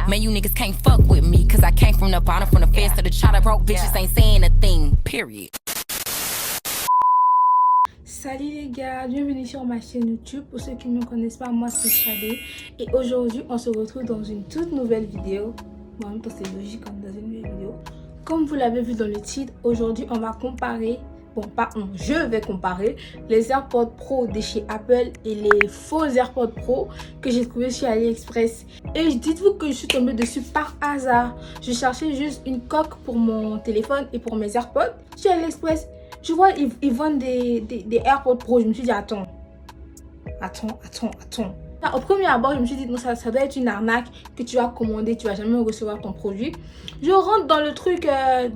Man, you niggas can't fuck with me, cause I came from the bottom, from the feds to the chopper. Broke bitches ain't saying a thing, period. Salut les gars, bienvenue sur ma chaîne YouTube. Pour ceux qui ne me connaissent pas, moi c'est Shadé. Et aujourd'hui, on se retrouve dans une toute nouvelle vidéo. Bon, en même temps, c'est logique comme dans une nouvelle vidéo. Comme vous l'avez vu dans le titre, aujourd'hui, on va comparer... Bon, pas on, je vais comparer les AirPods Pro de chez Apple et les faux AirPods Pro que j'ai trouvé chez AliExpress. Et dites-vous que je suis tombée dessus par hasard. Je cherchais juste une coque pour mon téléphone et pour mes AirPods. Chez AliExpress, je vois, ils vendent des AirPods Pro. Je me suis dit, attends. Au premier abord, je me suis dit, non, ça doit être une arnaque que tu vas commander, tu vas jamais recevoir ton produit. Je rentre dans le truc,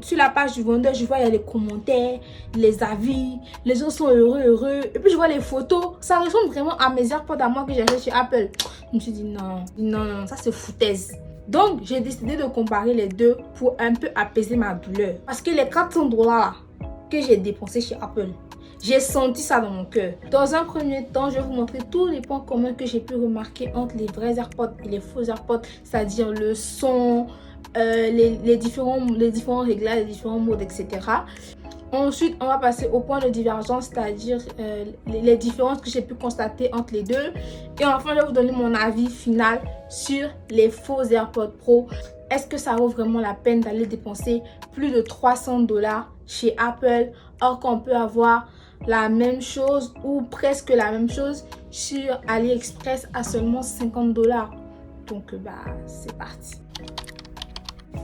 sur la page du vendeur, je vois, il y a les commentaires, les avis, les gens sont heureux. Et puis, je vois les photos. Ça ressemble vraiment à mes AirPods à moi que j'ai acheté chez Apple. Je me suis dit, non, ça c'est foutaise. Donc, j'ai décidé de comparer les deux pour un peu apaiser ma douleur. Parce que les $400 que j'ai dépensé chez Apple, j'ai senti ça dans mon cœur. Dans un premier temps, je vais vous montrer tous les points communs que j'ai pu remarquer entre les vrais AirPods et les faux AirPods, c'est-à-dire le son, les différents réglages, les différents modes, etc. Ensuite, on va passer au point de divergence, c'est-à-dire les différences que j'ai pu constater entre les deux. Et enfin, je vais vous donner mon avis final sur les faux AirPods Pro. Est-ce que ça vaut vraiment la peine d'aller dépenser plus de $300 chez Apple, or qu'on peut avoir la même chose ou presque la même chose sur AliExpress à seulement $50? Donc, c'est parti.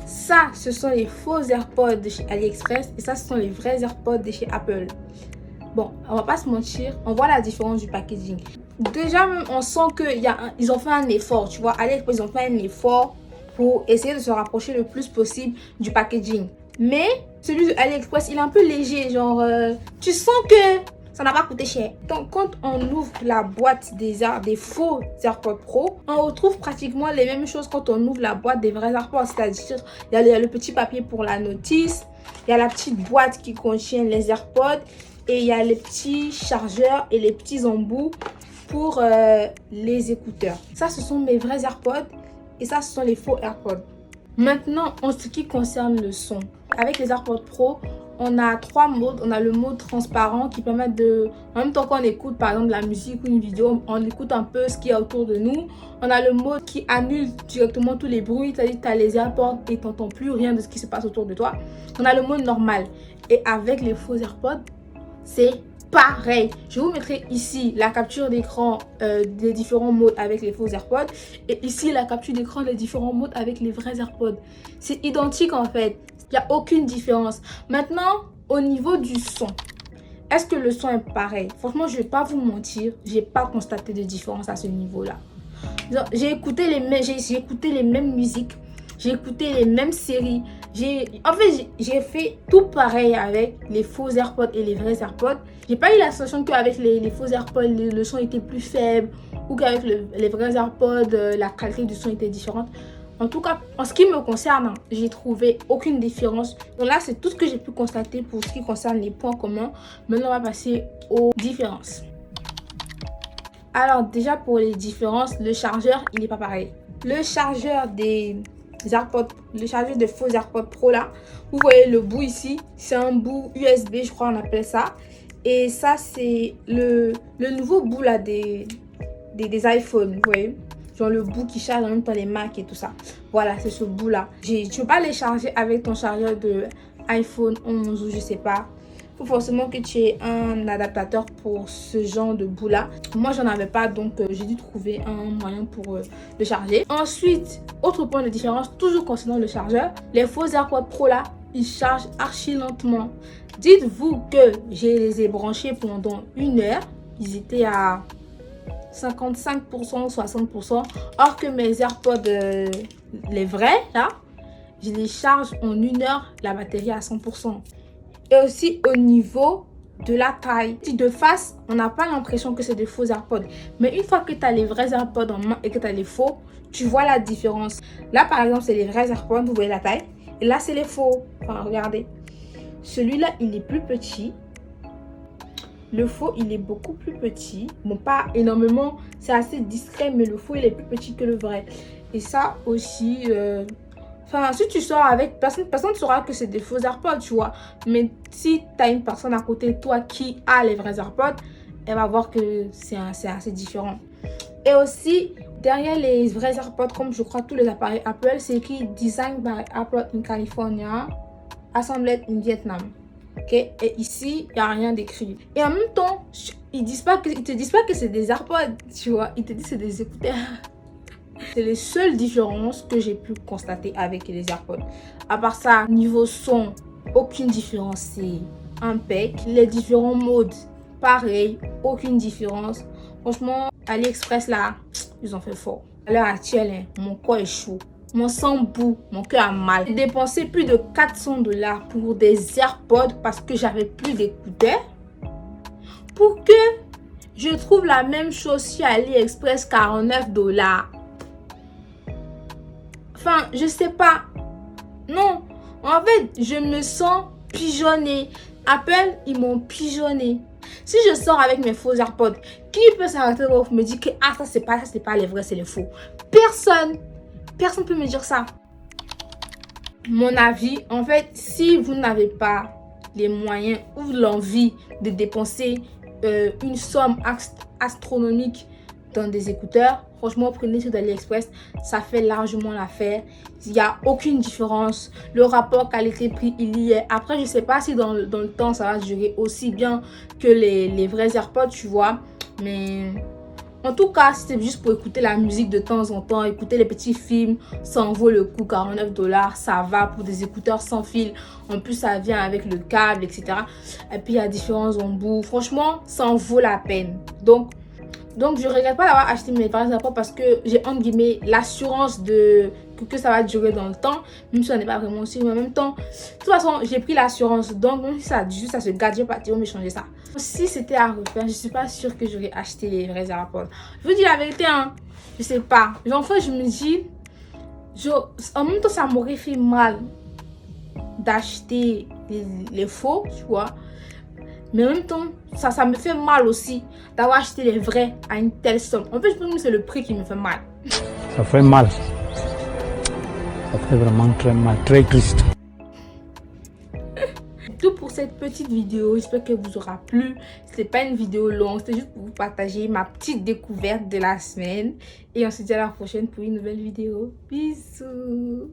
Ça, ce sont les faux AirPods de chez AliExpress et ça, ce sont les vrais AirPods de chez Apple. Bon, on va pas se mentir, on voit la différence du packaging. Déjà, même, on sent qu'ils ont fait un effort, tu vois. AliExpress, ils ont fait un effort pour essayer de se rapprocher le plus possible du packaging. Mais celui de AliExpress, il est un peu léger, genre, tu sens que ça n'a pas coûté cher. Donc, quand on ouvre la boîte des faux AirPods Pro, on retrouve pratiquement les mêmes choses quand on ouvre la boîte des vrais AirPods. C'est-à-dire, il y a le petit papier pour la notice, il y a la petite boîte qui contient les AirPods et il y a les petits chargeurs et les petits embouts pour les écouteurs. Ça, ce sont mes vrais AirPods et ça, ce sont les faux AirPods. Maintenant, en ce qui concerne le son, avec les AirPods Pro, on a 3 modes. On a le mode transparent qui permet de, en même temps qu'on écoute par exemple la musique ou une vidéo, on écoute un peu ce qu'il y a autour de nous. On a le mode qui annule directement tous les bruits, c'est-à-dire que tu as les AirPods et tu n'entends plus rien de ce qui se passe autour de toi. On a le mode normal. Et avec les faux AirPods, c'est pareil. Je vous mettrai ici la capture d'écran des différents modes avec les faux AirPods et ici la capture d'écran des différents modes avec les vrais AirPods. C'est identique en fait. Il n'y a aucune différence. Maintenant, au niveau du son, est-ce que le son est pareil? Franchement, je ne vais pas vous mentir, j'ai pas constaté de différence à ce niveau-là. J'ai écouté les mêmes musiques, j'ai écouté les mêmes séries. J'ai fait tout pareil avec les faux AirPods et les vrais AirPods. J'ai pas eu la sensation qu'avec les faux AirPods, le son était plus faible ou qu'avec les vrais AirPods, la qualité du son était différente. En tout cas, en ce qui me concerne, j'ai trouvé aucune différence. Donc là, c'est tout ce que j'ai pu constater pour ce qui concerne les points communs. Maintenant, on va passer aux différences. Alors déjà, pour les différences, le chargeur, il n'est pas pareil. Le chargeur des AirPods, le chargeur de faux AirPods Pro là, vous voyez le bout ici, c'est un bout USB, je crois on appelle ça. Et ça, c'est le nouveau bout là des iPhones, vous voyez. Genre le bout qui charge en même temps les Mac et tout ça. Voilà, c'est ce bout là. Tu ne peux pas les charger avec ton chargeur de iPhone 11 ou je sais pas. Il faut forcément que tu aies un adaptateur pour ce genre de bout là. Moi j'en avais pas, donc j'ai dû trouver un moyen pour le charger. Ensuite, autre point de différence, toujours concernant le chargeur, les faux AirPods Pro là, ils chargent archi lentement. Dites-vous que je les ai branchés pendant 1 heure. Ils étaient à 55%, 60%. Or que mes AirPods, les vrais là, je les charge en 1 heure, la batterie à 100%. Et aussi au niveau de la taille. Si de face, on n'a pas l'impression que c'est des faux AirPods. Mais une fois que tu as les vrais AirPods en main et que tu as les faux, tu vois la différence. Là, par exemple, c'est les vrais AirPods, vous voyez la taille. Et là, c'est les faux. Enfin, regardez. Celui-là, il est plus petit. Le faux, il est beaucoup plus petit. Bon, pas énormément, c'est assez discret, mais le faux, il est plus petit que le vrai. Et ça aussi, enfin, si tu sors avec, personne ne saura que c'est des faux AirPods, tu vois. Mais si tu as une personne à côté de toi qui a les vrais AirPods, elle va voir que c'est assez différent. Et aussi, derrière les vrais AirPods, comme je crois tous les appareils Apple, c'est écrit Design by Apple in California, Assembled in Vietnam. Ok, et ici, il n'y a rien d'écrit. Et en même temps, ils te disent pas que c'est des AirPods, tu vois. Ils te disent que c'est des écouteurs. C'est les seules différences que j'ai pu constater avec les AirPods. À part ça, niveau son, aucune différence, c'est impec. Les différents modes, pareil, aucune différence. Franchement, AliExpress là, ils ont fait fort. À l'heure actuelle, mon corps est chaud. Mon sang bout, mon cœur a mal. J'ai dépensé plus de 400 $ pour des AirPods parce que j'avais plus d'écouteurs. Pour que je trouve la même chose sur AliExpress, 49 $. Enfin, je sais pas. Non, en fait, je me sens pigeonnée. Apple, ils m'ont pigeonnée. Si je sors avec mes faux AirPods, qui peut s'arrêter pour me dire que ça c'est pas les vrais, c'est les faux? Personne peut me dire ça. Mon avis, en fait, si vous n'avez pas les moyens ou l'envie de dépenser une somme astronomique dans des écouteurs, franchement, prenez ceux d'AliExpress, ça fait largement l'affaire. Il n'y a aucune différence. Le rapport qualité-prix, il y est. Après, je sais pas si dans le temps, ça va durer aussi bien que les vrais AirPods, tu vois. Mais en tout cas, si c'est juste pour écouter la musique de temps en temps, écouter les petits films, ça en vaut le coup, 49 $, ça va pour des écouteurs sans fil. En plus, ça vient avec le câble, etc. Et puis, il y a différents embouts. Franchement, ça en vaut la peine. Donc je regrette pas d'avoir acheté mes vrais AirPods parce que j'ai entre guillemets l'assurance que ça va durer dans le temps, même si ça n'est pas vraiment sûr. Mais en même temps, de toute façon, j'ai pris l'assurance. Donc, même si ça se gâte, je vais partir me changer ça. Si c'était à refaire, je suis pas sûre que j'aurais acheté les vrais AirPods. Je vous dis la vérité, hein, je sais pas. Genre, je me dis, en même temps, ça m'aurait fait mal d'acheter les faux, tu vois. Mais en même temps, ça me fait mal aussi d'avoir acheté les vrais à une telle somme. En fait, je pense que c'est le prix qui me fait mal. Ça fait mal. Ça fait vraiment très mal, très triste. Tout pour cette petite vidéo. J'espère qu'elle vous aura plu. C'était pas une vidéo longue, c'était juste pour vous partager ma petite découverte de la semaine. Et on se dit à la prochaine pour une nouvelle vidéo. Bisous.